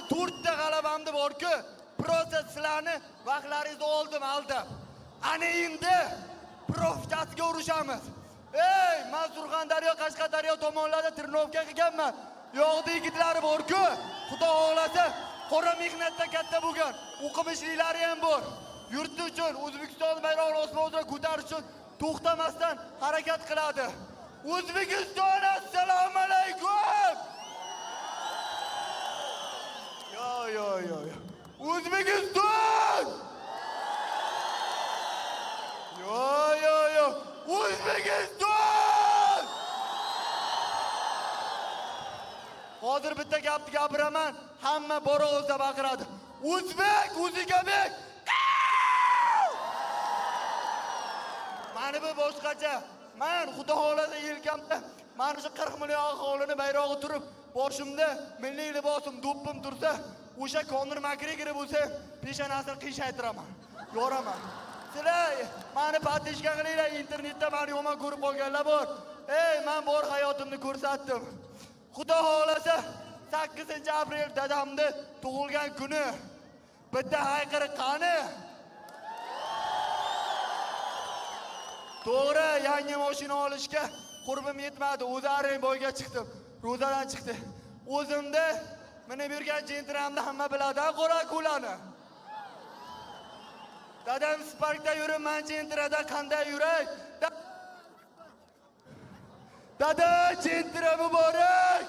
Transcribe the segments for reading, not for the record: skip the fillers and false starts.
4 ta g'alabamni bor-ku, prosta sizlarni vaqtlaringizni oldim aldab. Ana endi profitasiga urushamiz. Ey, men Surxondaryo, Qashqadaryo tomonlarda tirnovka qilganman. Yo'qda yigitlari bor-ku, Xudo xohlasa, qora mehnatda katta bo'lgan, o'qimishliklari ham bor. Yurti uchun, O'zbekiston bayrog'ini osmonga ko'tarish uchun to'xtamasdan harakat qiladi. O'zbekiston, assalomu alaykum. Yo. O'zbekiston! Yo. O'zbekiston! Hozir bitta gapni gapiraman, hamma bor ovozda baqiradi. O'zbek, o'ziga bek! Mani bu boshqacha. Men Xudo xohlasa yelkamda mana shu 40 million aholini bayrog'i turib, boshimda milliy libosim, do'ppim tursa, o'sha Conor McGregor bo'lsa, peshonasini qiyshaytiraman. Yo'raman. Sizlar meni patishga qilinglar, internetda meni yomon ko'rib qolganlar bor. Ey, men bor hayotimni ko'rsatdim. Xudo xohlasa 8-aprel dadamni tug'ilgan kuni. Bitta hayqiriq qani? To'g'ri, yangi mashina olishga qurbim yetmadi. O'zaring boyga chiqdim. Ro'zadan chiqdi. O'zimda minib yurgan jentramni hamma biladi, qora kulani. Dadam Sparkda yurib, men jentrada qanday yuray? Dada, jentra muborak!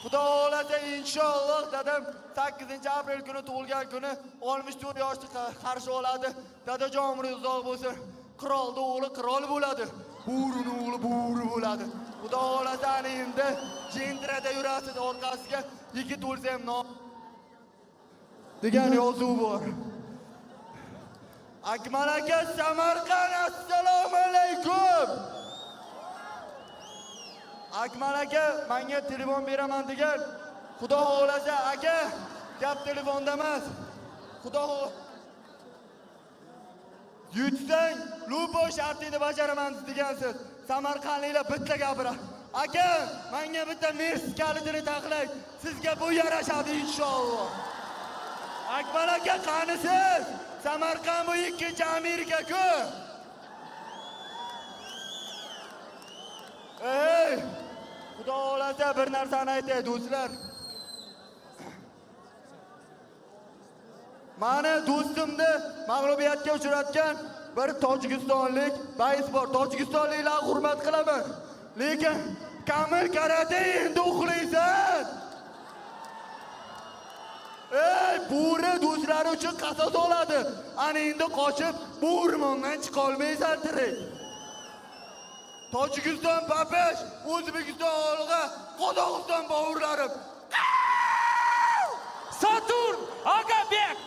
Xudo xohlasa inshaalloh dadam 8-aprel kuni tug'ilgan kuni 64 yoshda qarshi oladi. Dadajon umri uzoq bo'lsin. Qirolning o'g'li qirol bo'ladi. Bo'rining o'g'li bo'ri bo'ladi. Xudo xohlasa endi jentrada yurasiz, orqasiga yigit o'lsa ham degan yozuv bor. Akmal aka, Samarqand, assalomu alaykum. Akmal aka, menga telefon beraman degan. Xudo xohlasa aka, gap telefonda emas. Xudo yutsang, lupo shartini bajaraman degansiz. Samarqandliklar bitta gapiradi. Aka, menga bitta Mercedes kalitini taqlay. Sizga bu yarashadi inshaalloh. Akmal aka, qanisiz? Samarqand bu ikkinchi Amerika-ku. Ey, Xudo xohlasa bir narsani aytay do'stlar. Mani do'stimni mag'lubiyatga uchratgan bir tojikistonlik ba'is bor. Tojikistonliklarni hurmat qilaman. Lekin Kamil karate endi o'qiysan. Ey, bo'ri do'stlari uchun qasos oladi. Ana endi qochib bo'rmondan chiqa olmaysan tirik. Tojikiston papash, O'zbekiston o'g'li, Qozog'iston bovurlarim. Saturn, Agabek,